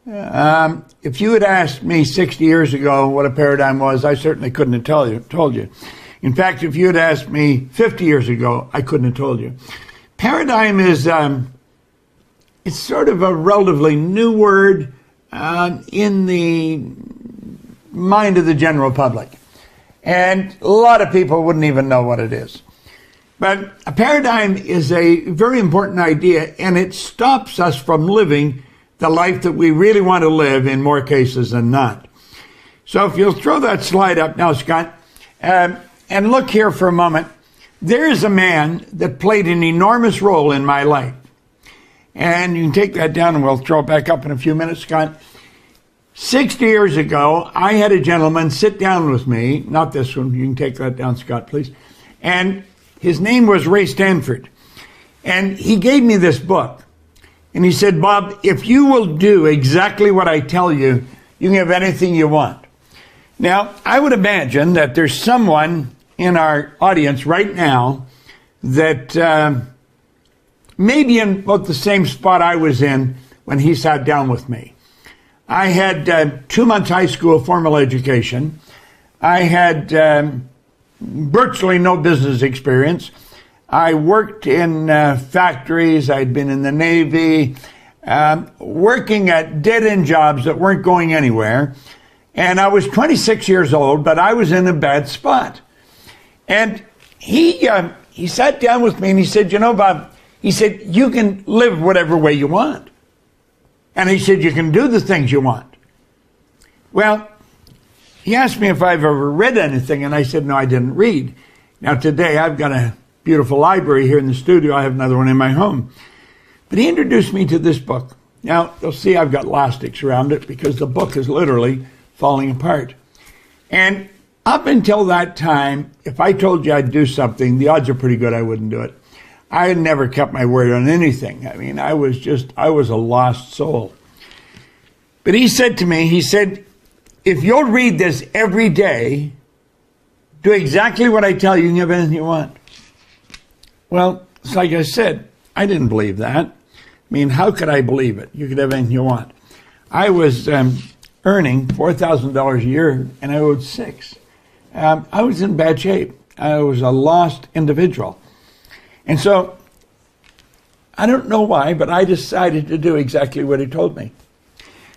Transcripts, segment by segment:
If you had asked me 60 years ago what a paradigm was, I certainly couldn't have told you. In fact, if you had asked me 50 years ago, I couldn't have told you. Paradigm is it's sort of a relatively new word in the mind of the general public. And a lot of people wouldn't even know what it is. But a paradigm is a very important idea, and it stops us from living the life that we really want to live in more cases than not. So if you'll throw that slide up now, Scott, and look here for a moment. There is a man that played an enormous role in my life. And you can take that down and we'll throw it back up in a few minutes, Scott. 60 years ago, I had a gentleman sit down with me, not this one, you can take that down, Scott, please. And his name was Ray Stanford. And he gave me this book. And he said, Bob, if you will do exactly what I tell you, you can have anything you want. Now, I would imagine that there's someone in our audience right now that maybe in about the same spot I was in when he sat down with me. I had 2 months high school formal education. I had virtually no business experience. I worked in factories. I'd been in the Navy, working at dead-end jobs that weren't going anywhere. And I was 26 years old, but I was in a bad spot. And he sat down with me and he said, you know, Bob, he said, you can live whatever way you want. And he said, you can do the things you want. Well, he asked me if I've ever read anything, and I said, no, I didn't read. Now, today, I've got a beautiful library here in the studio. I have another one in my home. But he introduced me to this book. Now, you'll see I've got elastics around it because the book is literally falling apart. And up until that time, if I told you I'd do something, the odds are pretty good I wouldn't do it. I had never kept my word on anything. I mean, I was a lost soul. But he said to me, he said, if you'll read this every day, do exactly what I tell you, you can have anything you want. Well, it's like I said, I didn't believe that. I mean, how could I believe it? You could have anything you want. I was earning $4,000 a year, and I owed $6,000. I was in bad shape. I was a lost individual. And so, I don't know why, but I decided to do exactly what he told me.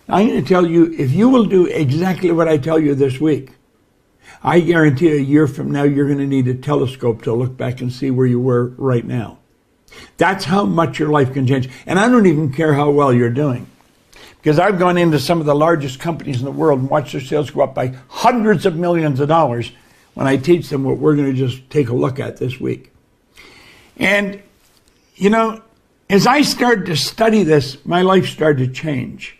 Now, I'm going to tell you, if you will do exactly what I tell you this week, I guarantee a year from now, you're going to need a telescope to look back and see where you were right now. That's how much your life can change. And I don't even care how well you're doing. Because I've gone into some of the largest companies in the world and watched their sales go up by hundreds of millions of dollars when I teach them what we're going to just take a look at this week. And, you know, as I started to study this, my life started to change.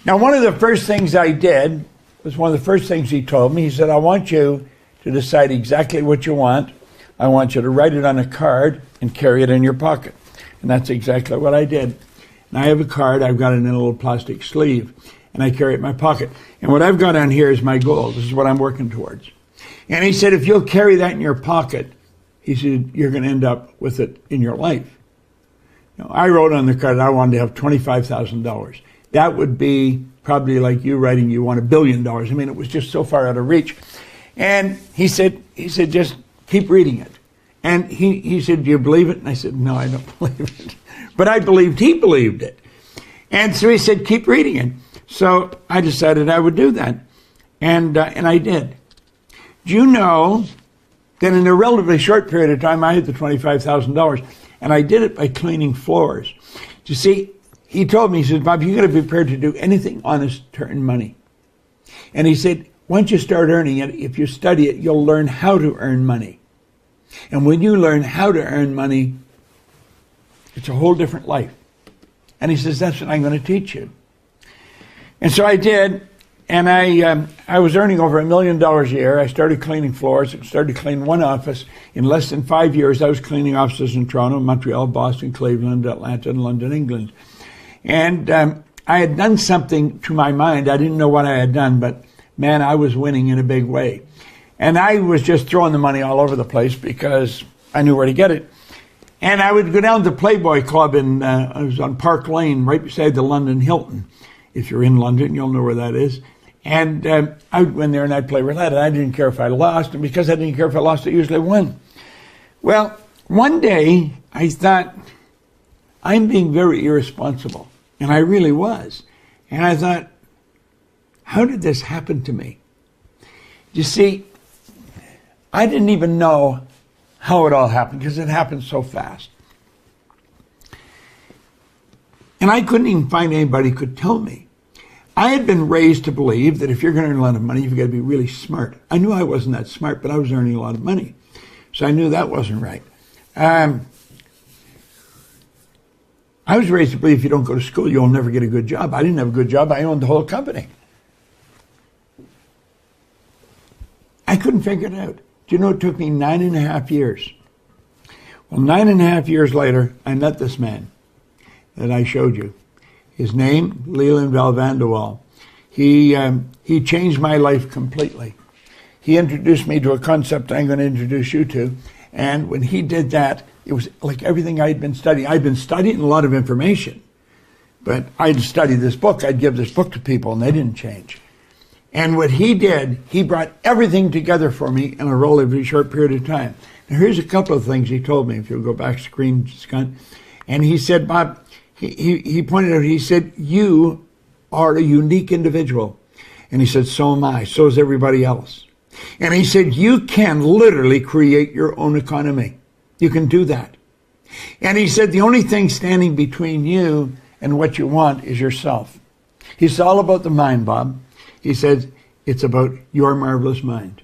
Now, one of the first things I did was one of the first things he told me. He said, I want you to decide exactly what you want. I want you to write it on a card and carry it in your pocket. And that's exactly what I did. And I have a card. I've got it in a little plastic sleeve, and I carry it in my pocket. And what I've got on here is my goal. This is what I'm working towards. And he said, if you'll carry that in your pocket, he said, you're going to end up with it in your life. You know, I wrote on the card I wanted to have $25,000. That would be probably like you writing you want $1 billion. I mean, it was just so far out of reach. And he said, just keep reading it. And he said, do you believe it? And I said, no, I don't believe it. But I believed he believed it. And so he said, keep reading it. So I decided I would do that. And I did. Do you know that in a relatively short period of time, I had the $25,000, and I did it by cleaning floors. You see, he told me, he said, Bob, you got to be prepared to do anything honest to earn money. And he said, once you start earning it, if you study it, you'll learn how to earn money. And when you learn how to earn money, it's a whole different life. And he says, that's what I'm going to teach you. And so I did. And I was earning over $1 million a year. I started cleaning floors. I started cleaning one office. In less than 5 years, I was cleaning offices in Toronto, Montreal, Boston, Cleveland, Atlanta, and London, England. And I had done something to my mind. I didn't know what I had done, but man, I was winning in a big way. And I was just throwing the money all over the place because I knew where to get it. And I would go down to the Playboy Club I was on Park Lane, right beside the London Hilton. If you're in London, you'll know where that is. And I would go in there and I'd play roulette. And I didn't care if I lost. And because I didn't care if I lost, I usually won. Well, one day I thought, I'm being very irresponsible. And I really was. And I thought, how did this happen to me? You see, I didn't even know how it all happened because it happened so fast. And I couldn't even find anybody who could tell me. I had been raised to believe that if you're going to earn a lot of money, you've got to be really smart. I knew I wasn't that smart, but I was earning a lot of money. So I knew that wasn't right. I was raised to believe if you don't go to school, you'll never get a good job. I didn't have a good job. I owned the whole company. I couldn't figure it out. Do you know it took me 9.5 years? Well, 9.5 years later, I met this man that I showed you. His name, Leland Valvanderwall. He changed my life completely. He introduced me to a concept I'm going to introduce you to. And when he did that, it was like everything I'd been studying. I'd been studying a lot of information, but I'd study this book. I'd give this book to people, and they didn't change. And what he did, he brought everything together for me in a relatively short period of time. Now, here's a couple of things he told me, if you'll go back screen, Scott. And he said, Bob, he pointed out, he said, you are a unique individual. And he said, so am I. So is everybody else. And he said, you can literally create your own economy. You can do that. And he said, the only thing standing between you and what you want is yourself. It's all about the mind, Bob. He said, it's about your marvelous mind.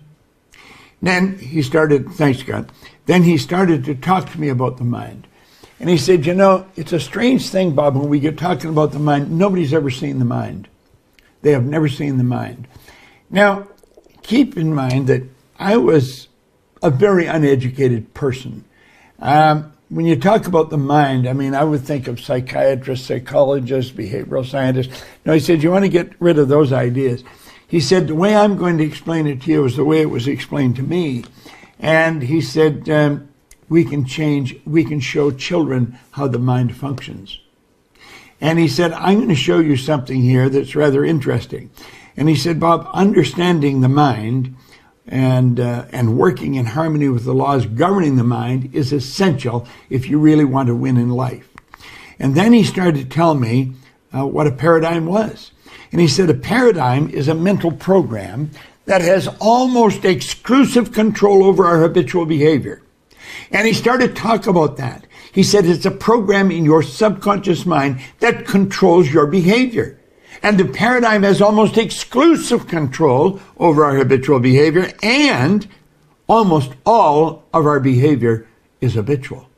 Then he started, thanks God, then he started to talk to me about the mind. And he said, you know, it's a strange thing, Bob, when we get talking about the mind, nobody's ever seen the mind. They have never seen the mind. Now, keep in mind that I was a very uneducated person. When you talk about the mind, I mean, I would think of psychiatrists, psychologists, behavioral scientists. No, he said, you want to get rid of those ideas. He said, the way I'm going to explain it to you is the way it was explained to me. And he said, we can show children how the mind functions. And he said, I'm going to show you something here that's rather interesting. And he said, Bob, understanding the mind and working in harmony with the laws governing the mind is essential if you really want to win in life. And then he started to tell me what a paradigm was. And he said, a paradigm is a mental program that has almost exclusive control over our habitual behavior. And he started to talk about that. He said, it's a program in your subconscious mind that controls your behavior. And the paradigm has almost exclusive control over our habitual behavior, and almost all of our behavior is habitual.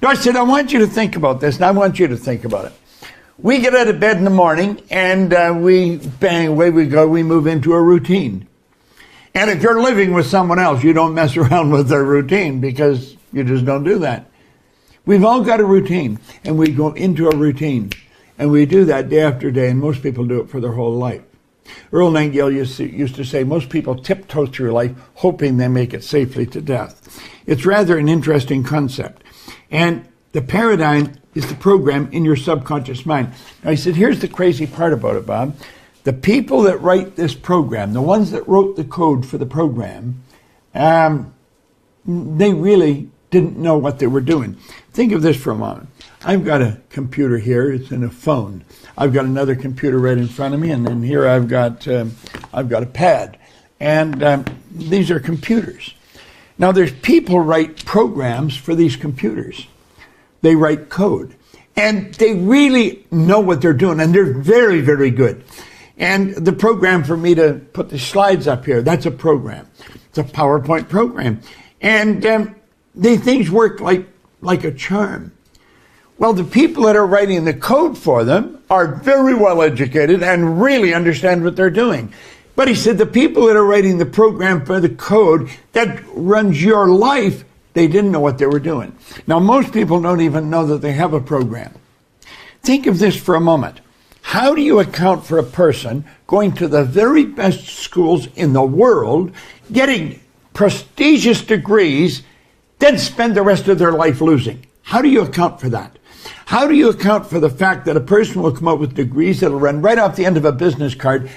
Now I said, I want you to think about this, and I want you to think about it. We get out of bed in the morning, and we bang, away we go, we move into a routine. And if you're living with someone else, you don't mess around with their routine because you just don't do that. We've all got a routine, and we go into a routine. And we do that day after day, and most people do it for their whole life. Earl Nightingale used to say, most people tiptoe through life hoping they make it safely to death. It's rather an interesting concept. And the paradigm is the program in your subconscious mind. Now, he said, here's the crazy part about it, Bob. The people that write this program, the ones that wrote the code for the program, they really didn't know what they were doing. Think of this for a moment. I've got a computer here. It's in a phone. I've got another computer right in front of me, and then here I've got a pad. And these are computers. Now, there's people write programs for these computers. They write code. And they really know what they're doing, and they're very, very good. And the program for me to put the slides up here, that's a program. It's a PowerPoint program. And things work like a charm. Well, the people that are writing the code for them are very well educated and really understand what they're doing. But he said the people that are writing the program for the code that runs your life, they didn't know what they were doing. Now, most people don't even know that they have a program. Think of this for a moment. How do you account for a person going to the very best schools in the world, getting prestigious degrees, then spend the rest of their life losing? How do you account for that? How do you account for the fact that a person will come up with degrees that'll run right off the end of a business card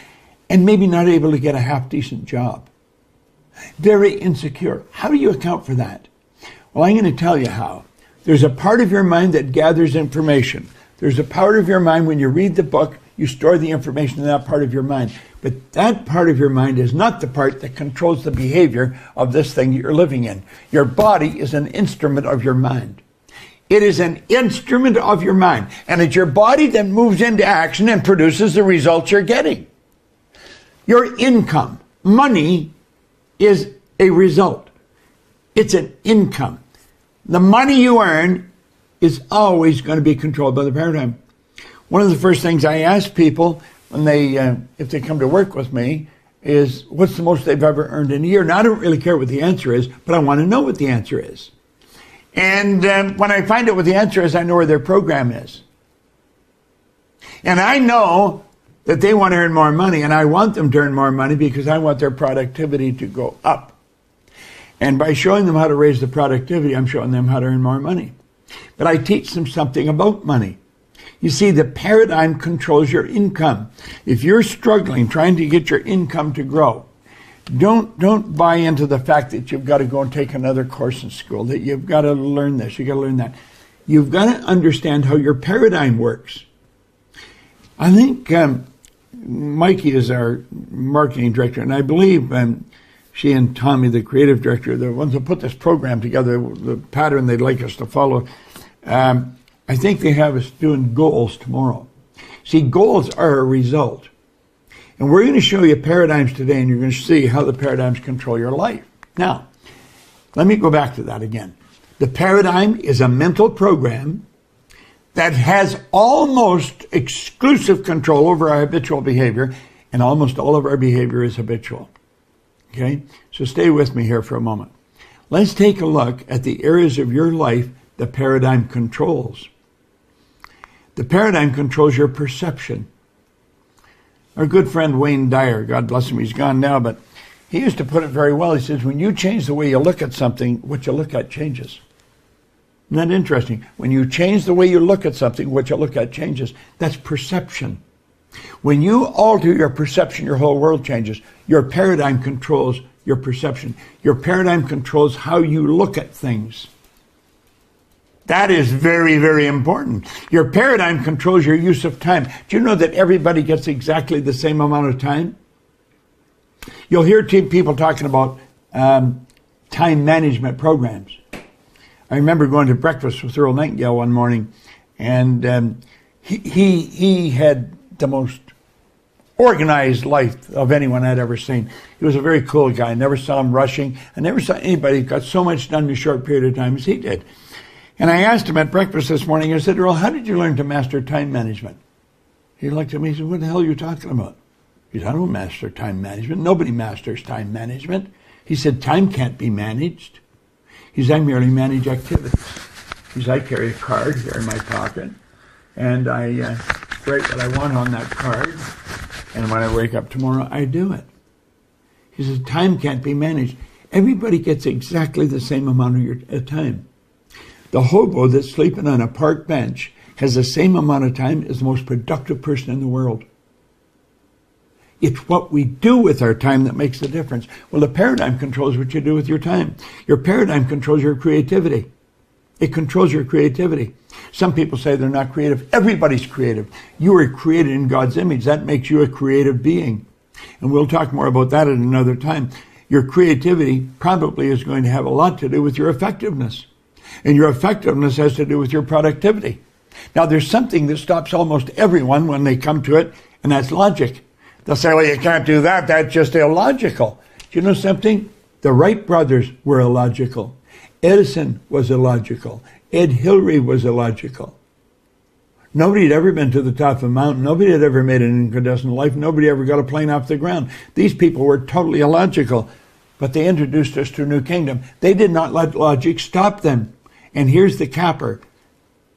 and maybe not able to get a half-decent job? Very insecure. How do you account for that? Well, I'm going to tell you how. There's a part of your mind that gathers information. There's a part of your mind when you read the book, you store the information in that part of your mind. But that part of your mind is not the part that controls the behavior of this thing you're living in. Your body is an instrument of your mind. It is an instrument of your mind. And it's your body that moves into action and produces the results you're getting. Your income, money, is a result. It's an income. The money you earn is always going to be controlled by the paradigm. One of the first things I ask people when if they come to work with me is, what's the most they've ever earned in a year? Now, I don't really care what the answer is, but I want to know what the answer is. And when I find out what the answer is, I know where their program is. And I know that they want to earn more money, and I want them to earn more money because I want their productivity to go up. And by showing them how to raise the productivity, I'm showing them how to earn more money. But I teach them something about money. You see, the paradigm controls your income. If you're struggling, trying to get your income to grow, don't buy into the fact that you've got to go and take another course in school, that you've got to learn this, you've got to learn that. You've got to understand how your paradigm works. I think Mikey is our marketing director, and I believe she and Tommy, the creative director, the ones who put this program together, the pattern they'd like us to follow, I think they have us doing goals tomorrow. See, goals are a result. And we're going to show you paradigms today, and you're going to see how the paradigms control your life. Now, let me go back to that again. The paradigm is a mental program that has almost exclusive control over our habitual behavior, and almost all of our behavior is habitual. Okay? So stay with me here for a moment. Let's take a look at the areas of your life the paradigm controls. The paradigm controls your perception. Our good friend Wayne Dyer, God bless him, he's gone now, but he used to put it very well. He says, when you change the way you look at something, what you look at changes. Isn't that interesting? When you change the way you look at something, what you look at changes. That's perception. When you alter your perception, your whole world changes. Your paradigm controls your perception. Your paradigm controls how you look at things. That is very, very important. Your paradigm controls your use of time. Do you know that everybody gets exactly the same amount of time? You'll hear people talking about time management programs. I remember going to breakfast with Earl Nightingale one morning, and he had the most organized life of anyone I'd ever seen. He was a very cool guy. I never saw him rushing. I never saw anybody who got so much done in a short period of time as he did. And I asked him at breakfast this morning, I said, Earl, how did you learn to master time management? He looked at me and said, what the hell are you talking about? He said, I don't master time management. Nobody masters time management. He said, time can't be managed. He said, I merely manage activities. He said, I carry a card here in my pocket, and I write what I want on that card, and when I wake up tomorrow, I do it. He says, time can't be managed. Everybody gets exactly the same amount of your time. The hobo that's sleeping on a park bench has the same amount of time as the most productive person in the world. It's what we do with our time that makes the difference. Well, the paradigm controls what you do with your time. Your paradigm controls your creativity. It controls your creativity. Some people say they're not creative. Everybody's creative. You were created in God's image. That makes you a creative being. And we'll talk more about that at another time. Your creativity probably is going to have a lot to do with your effectiveness. And your effectiveness has to do with your productivity. Now, there's something that stops almost everyone when they come to it, and that's logic. They'll say, well, you can't do that. That's just illogical. Do you know something? The Wright brothers were illogical. Edison was illogical. Ed Hillary was illogical. Nobody had ever been to the top of a mountain. Nobody had ever made an incandescent light. Nobody ever got a plane off the ground. These people were totally illogical. But they introduced us to a new kingdom. They did not let logic stop them. And here's the capper.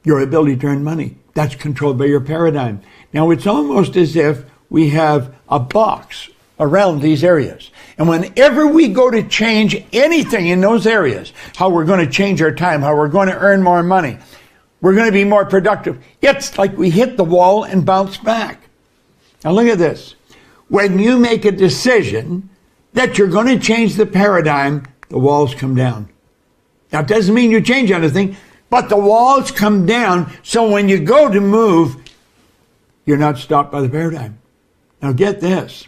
Your ability to earn money. That's controlled by your paradigm. Now, it's almost as if we have a box around these areas. And whenever we go to change anything in those areas, how we're going to change our time, how we're going to earn more money, We're going to be more productive. It's like we hit the wall and bounce back. Now look at this. When you make a decision that you're going to change the paradigm, the walls come down. Now, it doesn't mean you change anything, but the walls come down, so when you go to move, you're not stopped by the paradigm. Now, get this.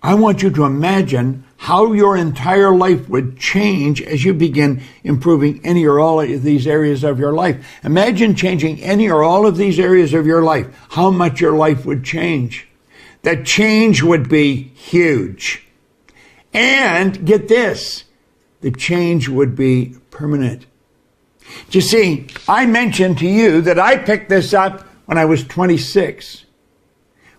I want you to imagine how your entire life would change as you begin improving any or all of these areas of your life. Imagine changing any or all of these areas of your life, how much your life would change. The change would be huge. And get this, the change would be permanent. You see, I mentioned to you that I picked this up when I was 26.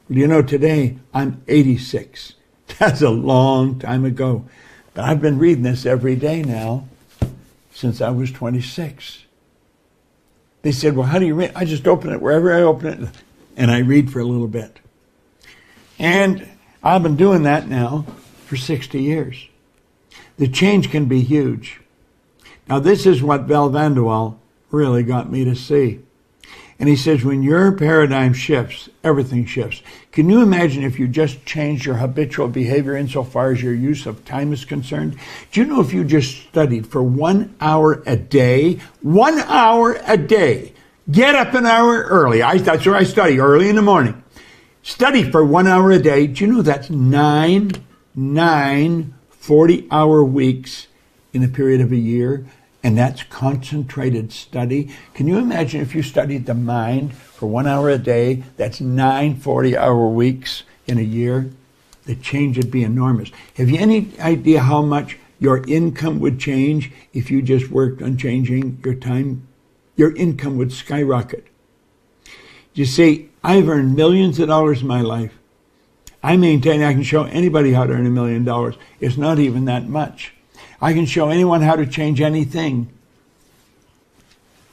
Well, you know, today I'm 86. That's a long time ago. But I've been reading this every day now since I was 26. They said, well, how do you read? I just open it wherever I open it, and I read for a little bit. And I've been doing that now for 60 years. The change can be huge. Now, this is what Val Vanderwall really got me to see. And he says, when your paradigm shifts, everything shifts. Can you imagine if you just changed your habitual behavior insofar as your use of time is concerned? Do you know if you just studied for 1 hour a day, 1 hour a day, get up an hour early. That's where I study, early in the morning. Study for 1 hour a day. Do you know that's nine 40-hour weeks in a period of a year? And that's concentrated study. Can you imagine if you studied the mind for 1 hour a day? That's 9 40-hour weeks in a year. The change would be enormous. Have you any idea how much your income would change if you just worked on changing your time? Your income would skyrocket. You see, I've earned millions of dollars in my life. I maintain I can show anybody how to earn $1 million. It's not even that much. I can show anyone how to change anything.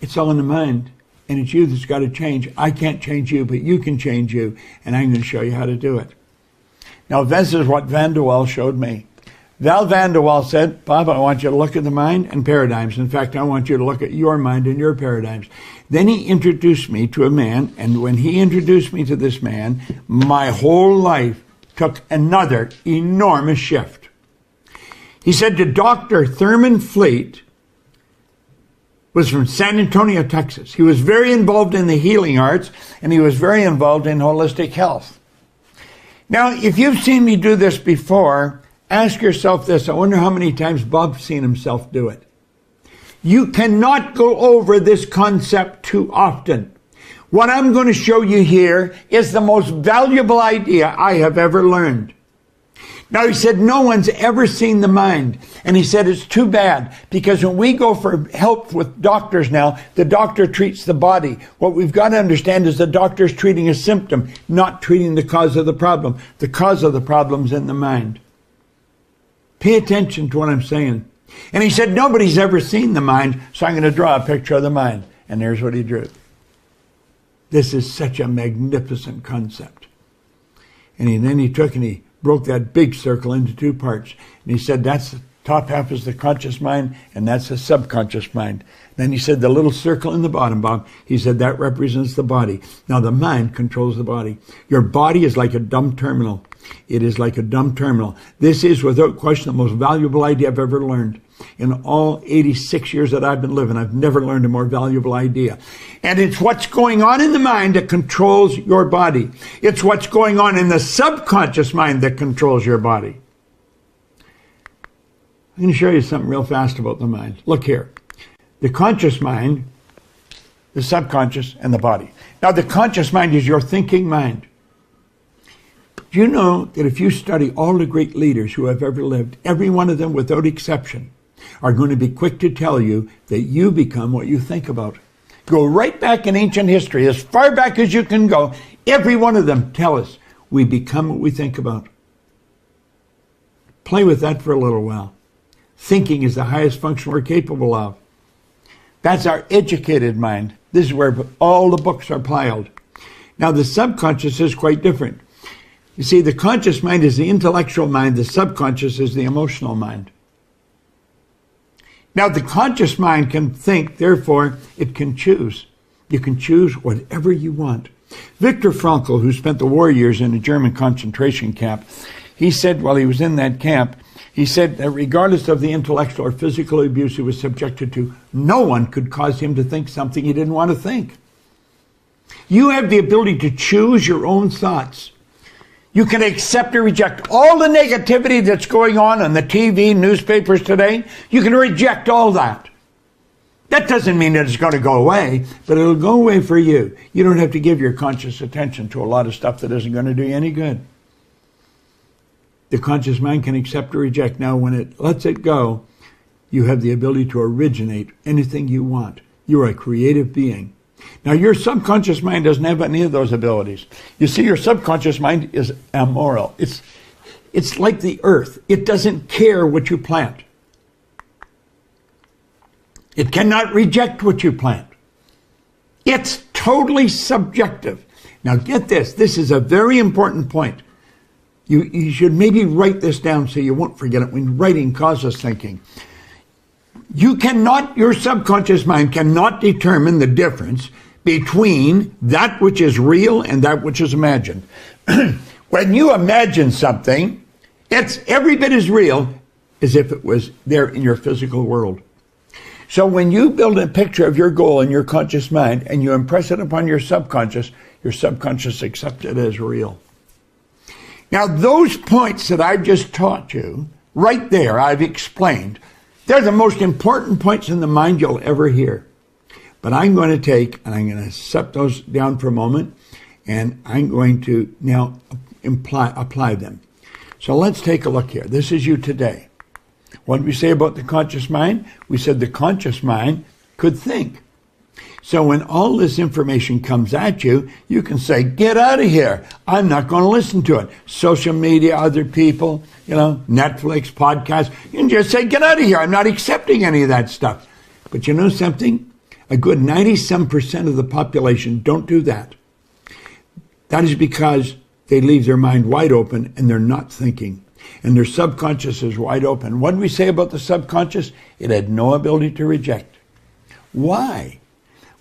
It's all in the mind. And it's you that's got to change. I can't change you, but you can change you. And I'm going to show you how to do it. Now, this is what Vanderwall showed me. Val Vanderwall said, Bob, I want you to look at the mind and paradigms. In fact, I want you to look at your mind and your paradigms. Then he introduced me to a man. And when he introduced me to this man, my whole life took another enormous shift. He said to Dr. Thurman Fleet, was from San Antonio, Texas. He was very involved in the healing arts, and he was very involved in holistic health. Now, if you've seen me do this before, ask yourself this. I wonder how many times Bob's seen himself do it. You cannot go over this concept too often. What I'm going to show you here is the most valuable idea I have ever learned. Now, he said, no one's ever seen the mind. And he said, it's too bad, because when we go for help with doctors now, the doctor treats the body. What we've got to understand is the doctor's treating a symptom, not treating the cause of the problem. The cause of the problem's in the mind. Pay attention to what I'm saying. And he said, nobody's ever seen the mind, so I'm going to draw a picture of the mind. And there's what he drew. This is such a magnificent concept. And then he took and he broke that big circle into two parts. And he said, that's the top half is the conscious mind, and that's the subconscious mind. Then he said, the little circle in the bottom, Bob, he said, that represents the body. Now, the mind controls the body. Your body is like a dumb terminal. It is like a dumb terminal. This is, without question, the most valuable idea I've ever learned. In all 86 years that I've been living, I've never learned a more valuable idea. And it's what's going on in the mind that controls your body. It's what's going on in the subconscious mind that controls your body. I'm going to show you something real fast about the mind. Look here. The conscious mind, the subconscious, and the body. Now, the conscious mind is your thinking mind. Do you know that if you study all the great leaders who have ever lived, every one of them without exception are going to be quick to tell you that you become what you think about. Go right back in ancient history, as far back as you can go. Every one of them tell us we become what we think about. Play with that for a little while. Thinking is the highest function we're capable of. That's our educated mind. This is where all the books are piled. Now, the subconscious is quite different. You see, the conscious mind is the intellectual mind. The subconscious is the emotional mind. Now, the conscious mind can think, therefore, it can choose. You can choose whatever you want. Viktor Frankl, who spent the war years in a German concentration camp, he said while he was in that camp, he said that regardless of the intellectual or physical abuse he was subjected to, no one could cause him to think something he didn't want to think. You have the ability to choose your own thoughts. You can accept or reject all the negativity that's going on the TV, newspapers today. You can reject all that. That doesn't mean that it's going to go away, but it'll go away for you. You don't have to give your conscious attention to a lot of stuff that isn't going to do you any good. The conscious mind can accept or reject. Now, when it lets it go, you have the ability to originate anything you want. You're a creative being. Now, your subconscious mind doesn't have any of those abilities. You see, your subconscious mind is amoral. It's like the earth. It doesn't care what you plant. It cannot reject what you plant. It's totally subjective. Now, get this. This is a very important point. You should maybe write this down so you won't forget it when writing causes thinking. Your subconscious mind cannot determine the difference between that which is real and that which is imagined. When you imagine something, it's every bit as real as if it was there in your physical world. So when you build a picture of your goal in your conscious mind and you impress it upon your subconscious accepts it as real. Now, those points that I've just taught you, right there, I've explained, they're the most important points in the mind you'll ever hear. But I'm going to take, and I'm going to set those down for a moment, and I'm going to now apply them. So let's take a look here. This is you today. What did we say about the conscious mind? We said the conscious mind could think. So when all this information comes at you, you can say, get out of here. I'm not going to listen to it. Social media, other people, Netflix, podcasts. You can just say, get out of here. I'm not accepting any of that stuff. But you know something? A good 90-some% of the population don't do that. That is because they leave their mind wide open and they're not thinking. And their subconscious is wide open. What did we say about the subconscious? It had no ability to reject. Why?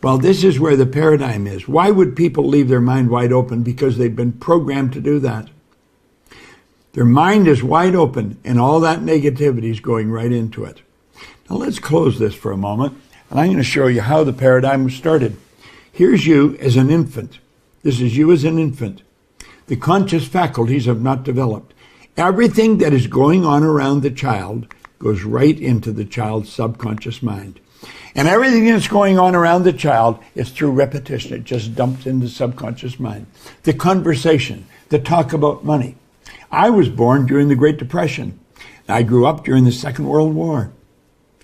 Well, this is where the paradigm is. Why would people leave their mind wide open? Because they've been programmed to do that. Their mind is wide open, and all that negativity is going right into it. Now, let's close this for a moment, and I'm going to show you how the paradigm was started. Here's you as an infant. This is you as an infant. The conscious faculties have not developed. Everything that is going on around the child goes right into the child's subconscious mind. And everything that's going on around the child is through repetition. It just dumps into the subconscious mind. The conversation, the talk about money. I was born during the Great Depression. I grew up during the Second World War.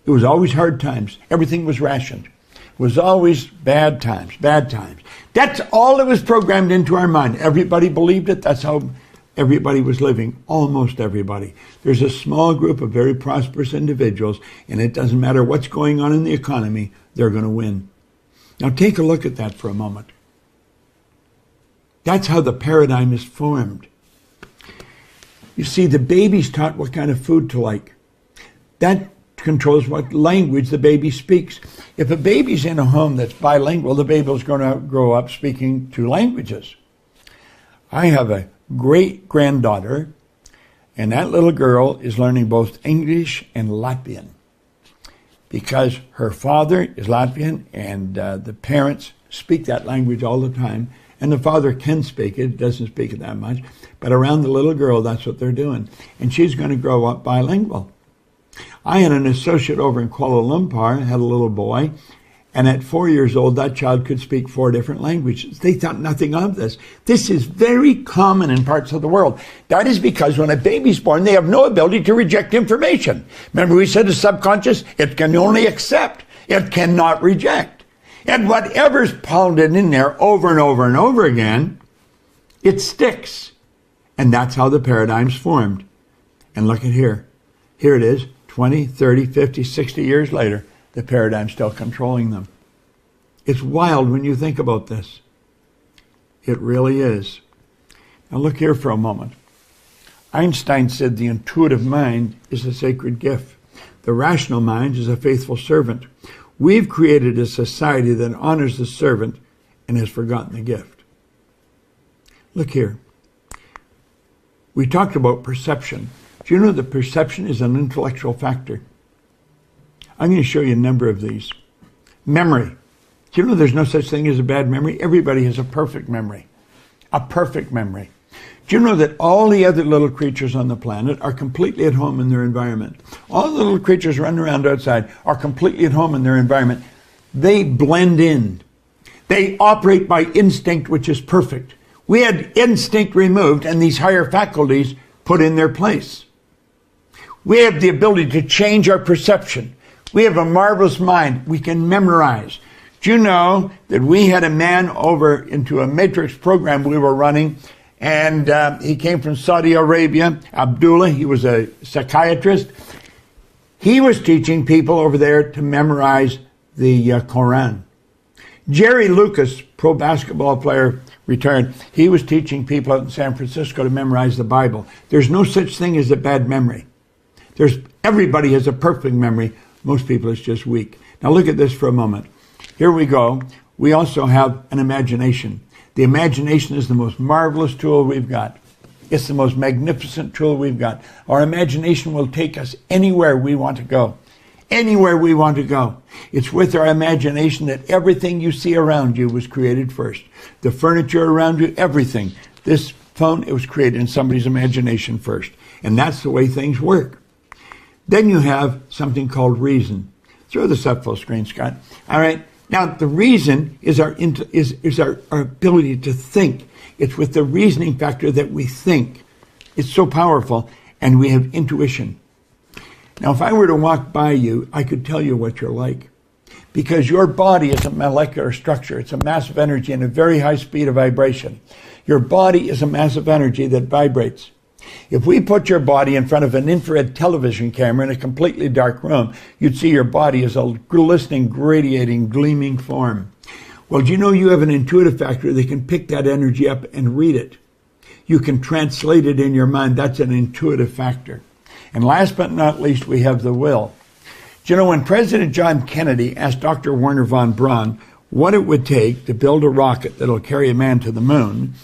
It was always hard times. Everything was rationed. It was always bad times, bad times. That's all that was programmed into our mind. Everybody believed it. That's how everybody was living, almost everybody. There's a small group of very prosperous individuals, and it doesn't matter what's going on in the economy, they're going to win. Now take a look at that for a moment. That's how the paradigm is formed. You see, the baby's taught what kind of food to like. That controls what language the baby speaks. If a baby's in a home that's bilingual, the baby's going to grow up speaking two languages. I have a great-granddaughter, and that little girl is learning both English and Latvian because her father is Latvian and the parents speak that language all the time, and the father can speak it, doesn't speak it that much, but around the little girl, that's what they're doing, and she's going to grow up bilingual. I had an associate over in Kuala Lumpur, had a little boy, and at 4 years old, that child could speak 4 different languages. They thought nothing of this. This is very common in parts of the world. That is because when a baby's born, they have no ability to reject information. Remember we said the subconscious, it can only accept. It cannot reject. And whatever's pounded in there over and over and over again, it sticks. And that's how the paradigm's formed. And look at here. Here it is, 20, 30, 50, 60 years later. The paradigm's still controlling them. It's wild when you think about this. It really is. Now look here for a moment. Einstein said the intuitive mind is a sacred gift. The rational mind is a faithful servant. We've created a society that honors the servant and has forgotten the gift. Look here. We talked about perception. Do you know that perception is an intellectual factor? I'm going to show you a number of these. Memory. Do you know there's no such thing as a bad memory? Everybody has a perfect memory. A perfect memory. Do you know that all the other little creatures on the planet are completely at home in their environment? All the little creatures running around outside are completely at home in their environment. They blend in. They operate by instinct, which is perfect. We had instinct removed and these higher faculties put in their place. We have the ability to change our perception. We have a marvelous mind. We can memorize. Do you know that we had a man over into a matrix program we were running, and he came from Saudi Arabia, Abdullah. He was a psychiatrist. He was teaching people over there to memorize the Quran. Jerry Lucas, pro basketball player, retired. He was teaching people out in San Francisco to memorize the Bible. There's no such thing as a bad memory. Everybody has a perfect memory. Most people, it's just weak. Now look at this for a moment. Here we go. We also have an imagination. The imagination is the most marvelous tool we've got. It's the most magnificent tool we've got. Our imagination will take us anywhere we want to go. Anywhere we want to go. It's with our imagination that everything you see around you was created first. The furniture around you, everything. This phone, it was created in somebody's imagination first. And that's the way things work. Then you have something called reason. Throw this up full screen, Scott. All right. Now, the reason is our ability to think. It's with the reasoning factor that we think. It's so powerful, and we have intuition. Now, if I were to walk by you, I could tell you what you're like. Because your body is a molecular structure. It's a mass of energy and a very high speed of vibration. Your body is a mass of energy that vibrates. If we put your body in front of an infrared television camera in a completely dark room, you'd see your body as a glistening, radiating, gleaming form. Well, do you know you have an intuitive factor that can pick that energy up and read it? You can translate it in your mind. That's an intuitive factor. And last but not least, we have the will. Do you know when President John Kennedy asked Dr. Wernher von Braun what it would take to build a rocket that'll carry a man to the moon,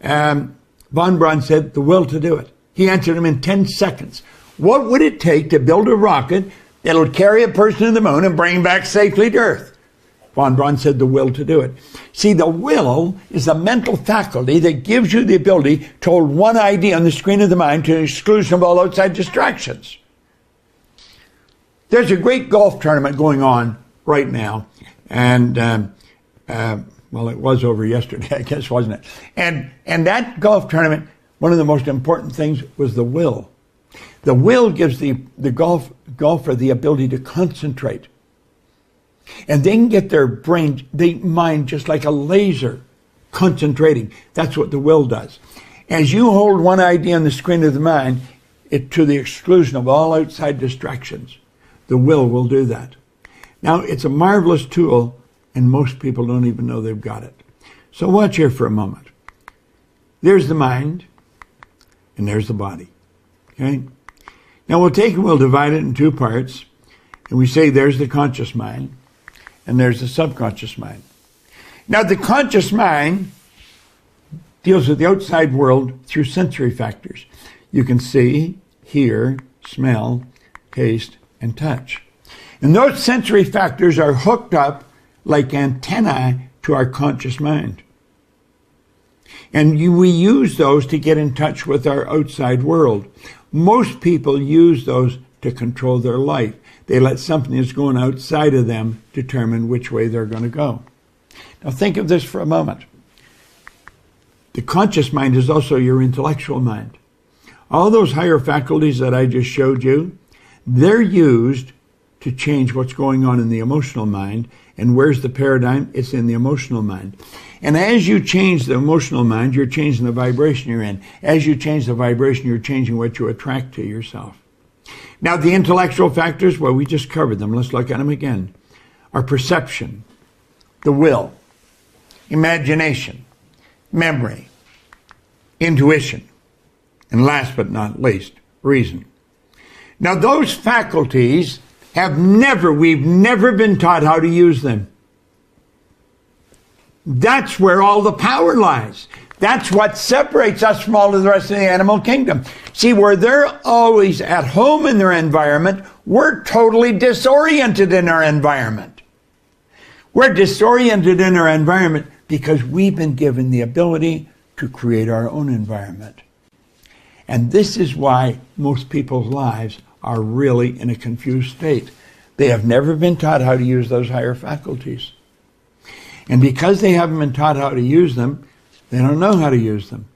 von Braun said, the will to do it. He answered him in 10 seconds. What would it take to build a rocket that'll carry a person to the moon and bring him back safely to Earth? Von Braun said the will to do it. See, the will is a mental faculty that gives you the ability to hold one idea on the screen of the mind to the exclusion of all outside distractions. There's a great golf tournament going on right now, and well, it was over yesterday, I guess, wasn't it? And that golf tournament, one of the most important things was the will. The will gives the golfer the ability to concentrate. And they can get their mind just like a laser concentrating. That's what the will does. As you hold one idea on the screen of the mind, to the exclusion of all outside distractions, the will do that. Now, it's a marvelous tool, and most people don't even know they've got it. So watch here for a moment. There's the mind, and there's the body. Okay? Now we'll take and we'll divide it in two parts, and we say there's the conscious mind, and there's the subconscious mind. Now the conscious mind deals with the outside world through sensory factors. You can see, hear, smell, taste, and touch. And those sensory factors are hooked up like antennae to our conscious mind. And we use those to get in touch with our outside world. Most people use those to control their life. They let something that's going outside of them determine which way they're going to go. Now think of this for a moment. The conscious mind is also your intellectual mind. All those higher faculties that I just showed you, they're used to change what's going on in the emotional mind. And where's the paradigm? It's in the emotional mind. And as you change the emotional mind, you're changing the vibration you're in. As you change the vibration, you're changing what you attract to yourself. Now, the intellectual factors, well, we just covered them. Let's look at them again. Our perception, the will, imagination, memory, intuition, and last but not least, reason. Now, those faculties we've never been taught how to use them. That's where all the power lies. That's what separates us from all of the rest of the animal kingdom. See, where they're always at home in their environment, we're totally disoriented in our environment. We're disoriented in our environment because we've been given the ability to create our own environment. And this is why most people's lives are really in a confused state. They have never been taught how to use those higher faculties. And because they haven't been taught how to use them, they don't know how to use them.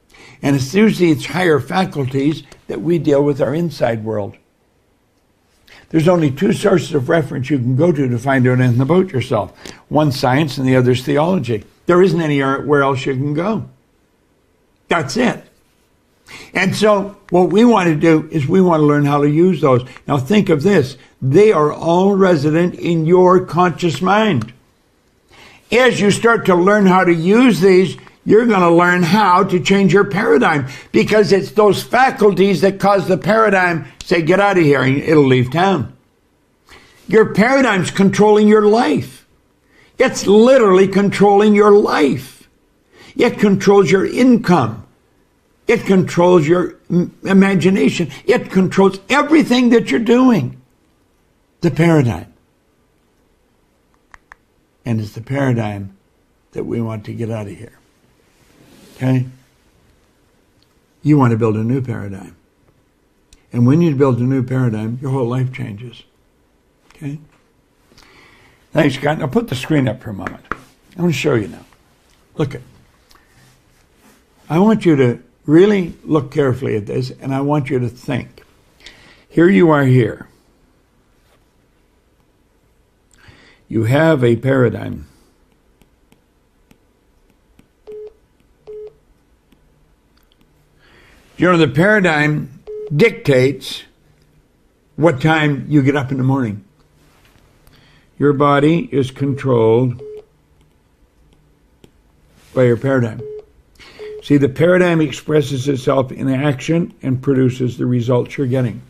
And it's through these higher faculties that we deal with our inside world. There's only two sources of reference you can go to find out anything about yourself. One's science and the other's theology. There isn't anywhere else you can go. That's it. And so what we want to do is we want to learn how to use those. Now think of this. They are all resident in your conscious mind. As you start to learn how to use these, you're going to learn how to change your paradigm, because it's those faculties that cause the paradigm, say, get out of here, and it'll leave town. Your paradigm's controlling your life. It's literally controlling your life. It controls your income. It controls your imagination. It controls everything that you're doing. The paradigm. And it's the paradigm that we want to get out of here. Okay? You want to build a new paradigm. And when you build a new paradigm, your whole life changes. Okay? Thanks, Scott. Now put the screen up for a moment. I want to show you now. Look at. I want you to really look carefully at this, and I want you to think. Here you are here. You have a paradigm. You know, the paradigm dictates what time you get up in the morning. Your body is controlled by your paradigm. See, the paradigm expresses itself in action and produces the results you're getting.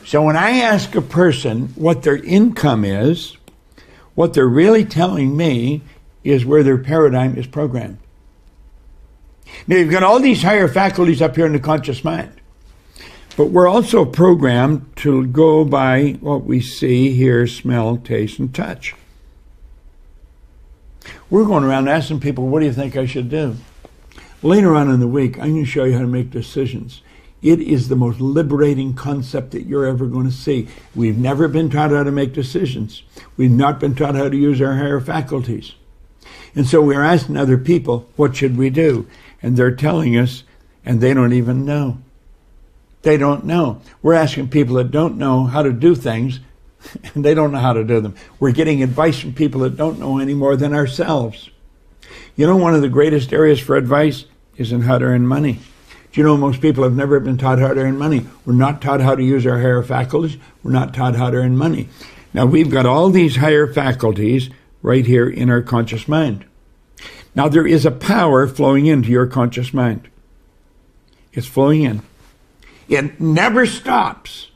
So when I ask a person what their income is, what they're really telling me is where their paradigm is programmed. Now, you've got all these higher faculties up here in the conscious mind, but we're also programmed to go by what we see, hear, smell, taste, and touch. We're going around asking people, what do you think I should do? Later on in the week, I'm going to show you how to make decisions. It is the most liberating concept that you're ever going to see. We've never been taught how to make decisions. We've not been taught how to use our higher faculties. And so we're asking other people, what should we do? And they're telling us, and they don't even know. They don't know. We're asking people that don't know how to do things, and they don't know how to do them. We're getting advice from people that don't know any more than ourselves. You know, one of the greatest areas for advice is in how to earn money. Do you know most people have never been taught how to earn money? We're not taught how to use our higher faculties. We're not taught how to earn money. Now, we've got all these higher faculties right here in our conscious mind. Now, there is a power flowing into your conscious mind. It's flowing in. It never stops.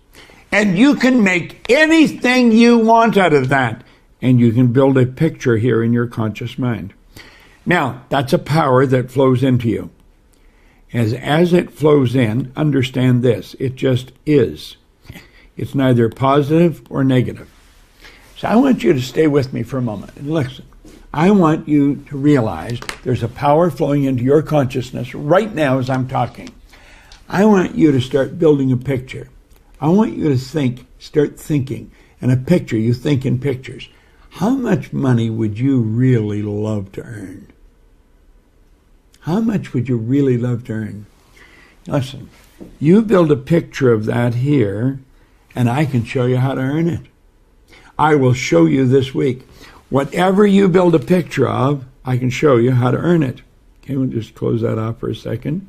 And you can make anything you want out of that. And you can build a picture here in your conscious mind. Now, that's a power that flows into you. As it flows in, understand this. It just is. It's neither positive or negative. So I want you to stay with me for a moment and listen. I want you to realize there's a power flowing into your consciousness right now as I'm talking. I want you to start building a picture. I want you to start thinking. And a picture, you think in pictures. How much money would you really love to earn? How much would you really love to earn? Listen, you build a picture of that here, and I can show you how to earn it. I will show you this week. Whatever you build a picture of, I can show you how to earn it. Okay, we'll just close that off for a second.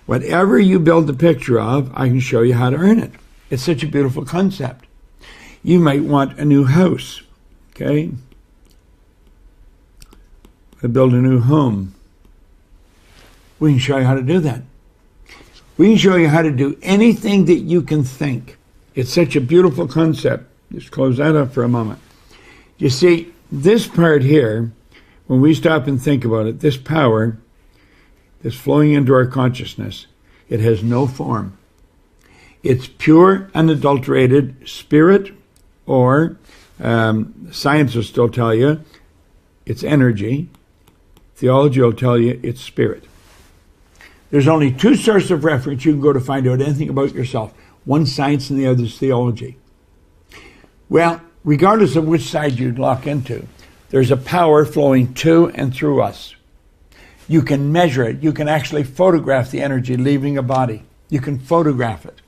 Whatever you build the picture of, I can show you how to earn it. It's such a beautiful concept. You might want a new house. Okay? I build a new home. We can show you how to do that. We can show you how to do anything that you can think. It's such a beautiful concept. Just close that up for a moment. You see, this part here, when we stop and think about it, this power that's flowing into our consciousness, it has no form. It's pure, unadulterated spirit, or science will still tell you it's energy. Theology will tell you it's spirit. There's only two sources of reference you can go to find out anything about yourself. One's science and the other's theology. Well, regardless of which side you lock into, there's a power flowing to and through us. You can measure it. You can actually photograph the energy leaving a body. You can photograph it.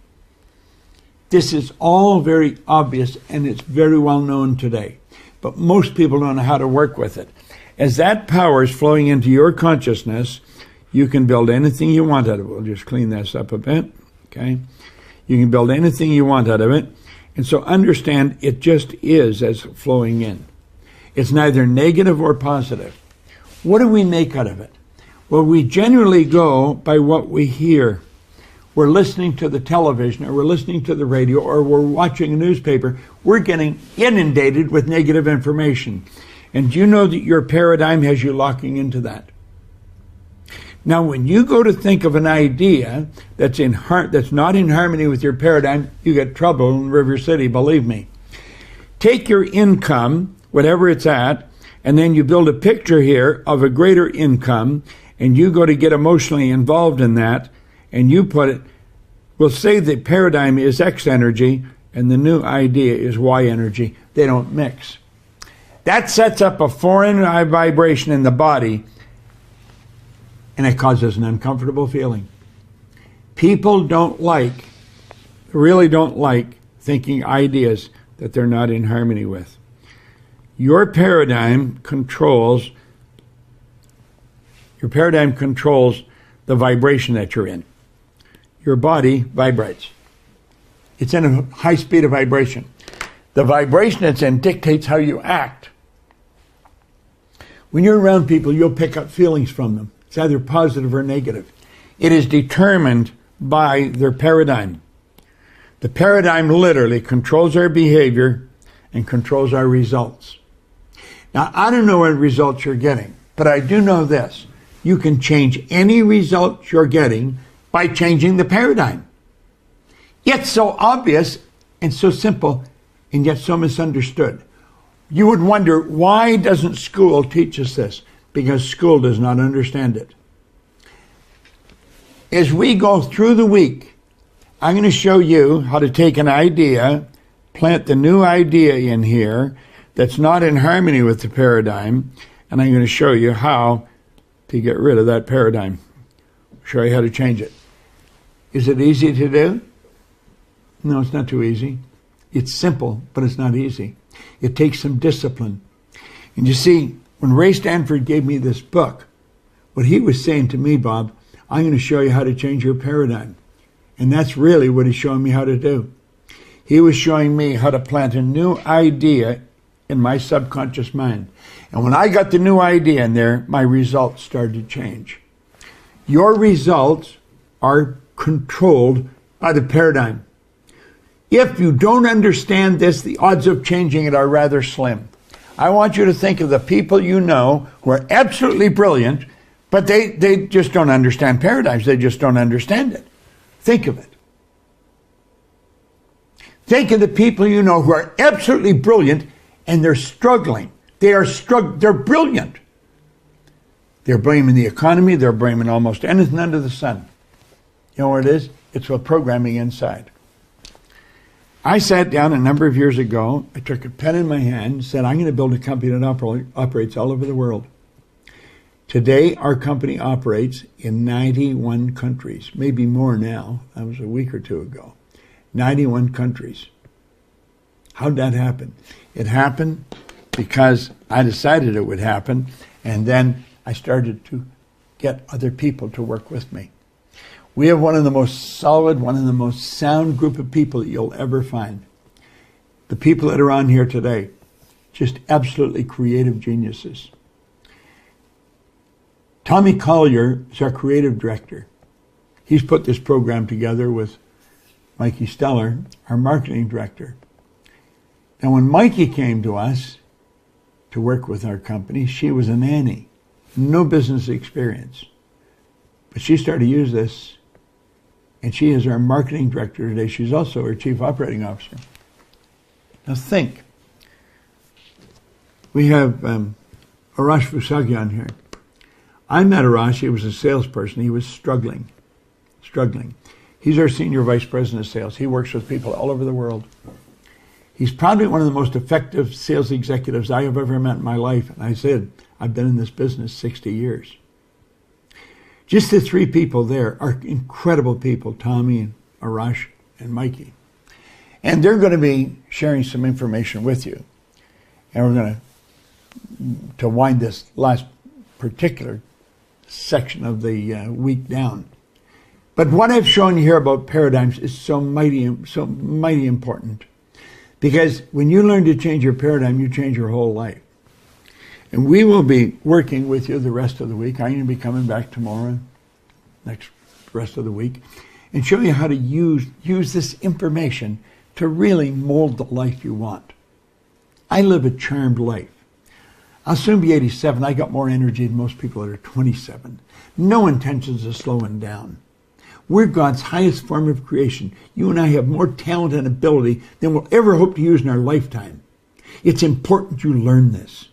This is all very obvious, and it's very well known today. But most people don't know how to work with it. As that power is flowing into your consciousness, you can build anything you want out of it. We'll just clean this up a bit. Okay? You can build anything you want out of it. And so understand it just is as flowing in. It's neither negative or positive. What do we make out of it? Well, we generally go by what we hear. We're listening to the television, or we're listening to the radio, or we're watching a newspaper. We're getting inundated with negative information. And do you know that your paradigm has you locking into that? Now, when you go to think of an idea that's not in harmony with your paradigm, you get trouble in River City, believe me. Take your income, whatever it's at, and then you build a picture here of a greater income, and you go to get emotionally involved in that, and you put it, we'll say the paradigm is X energy, and the new idea is Y energy. They don't mix. That sets up a foreign vibration in the body, and it causes an uncomfortable feeling. People really don't like thinking ideas that they're not in harmony with. Your paradigm controls the vibration that you're in. Your body vibrates. It's in a high speed of vibration. The vibration it's in dictates how you act. When you're around people, you'll pick up feelings from them. It's either positive or negative. It is determined by their paradigm. The paradigm literally controls our behavior and controls our results. Now, I don't know what results you're getting, but I do know this. You can change any results you're getting by changing the paradigm. It's so obvious and so simple, and yet so misunderstood. You would wonder, why doesn't school teach us this? Because school does not understand it. As we go through the week, I'm going to show you how to take an idea, plant the new idea in here that's not in harmony with the paradigm, and I'm going to show you how to get rid of that paradigm. Show you how to change it. Is it easy to do? No, it's not too easy. It's simple, but it's not easy. It takes some discipline. And you see, when Ray Stanford gave me this book, what he was saying to me, Bob, I'm going to show you how to change your paradigm. And that's really what he's showing me how to do. He was showing me how to plant a new idea in my subconscious mind. And when I got the new idea in there, my results started to change. Your results are controlled by the paradigm. If you don't understand this, the odds of changing it are rather slim. I want you to think of the people you know who are absolutely brilliant, but they just don't understand paradigms. They just don't understand it. Think of it. Think of the people you know who are absolutely brilliant and they're struggling. They're brilliant. They're blaming the economy. They're blaming almost anything under the sun. You know what it is? It's what programming inside. I sat down a number of years ago. I took a pen in my hand and said, I'm going to build a company that operates all over the world. Today, our company operates in 91 countries, maybe more now. That was a week or two ago. 91 countries. How'd that happen? It happened because I decided it would happen, and then I started to get other people to work with me. We have one of the most solid, one of the most sound group of people that you'll ever find. The people that are on here today, just absolutely creative geniuses. Tommy Collier is our creative director. He's put this program together with Mikey Steller, our marketing director. Now, when Mikey came to us to work with our company, she was a nanny, no business experience. But she started to use this, and she is our marketing director today. She's also our chief operating officer. Now think. We have Arash Fusagyan here. I met Arash. He was a salesperson. He was struggling. He's our senior vice president of sales. He works with people all over the world. He's probably one of the most effective sales executives I have ever met in my life. And I said, I've been in this business 60 years. Just the three people there are incredible people, Tommy and Arash and Mikey. And they're going to be sharing some information with you. And we're going to wind this last particular section of the week down. But what I've shown you here about paradigms is so mighty important. Because when you learn to change your paradigm, you change your whole life. And we will be working with you the rest of the week. I'm going to be coming back tomorrow, next rest of the week, and show you how to use this information to really mold the life you want. I live a charmed life. I'll soon be 87. I got more energy than most people that are 27. No intentions of slowing down. We're God's highest form of creation. You and I have more talent and ability than we'll ever hope to use in our lifetime. It's important you learn this.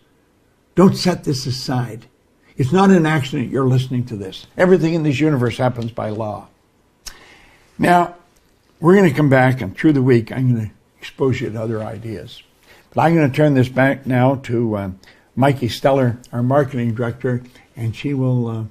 Don't set this aside. It's not an accident you're listening to this. Everything in this universe happens by law. Now, we're going to come back, and through the week, I'm going to expose you to other ideas. But I'm going to turn this back now to Mikey Steller, our marketing director, and she will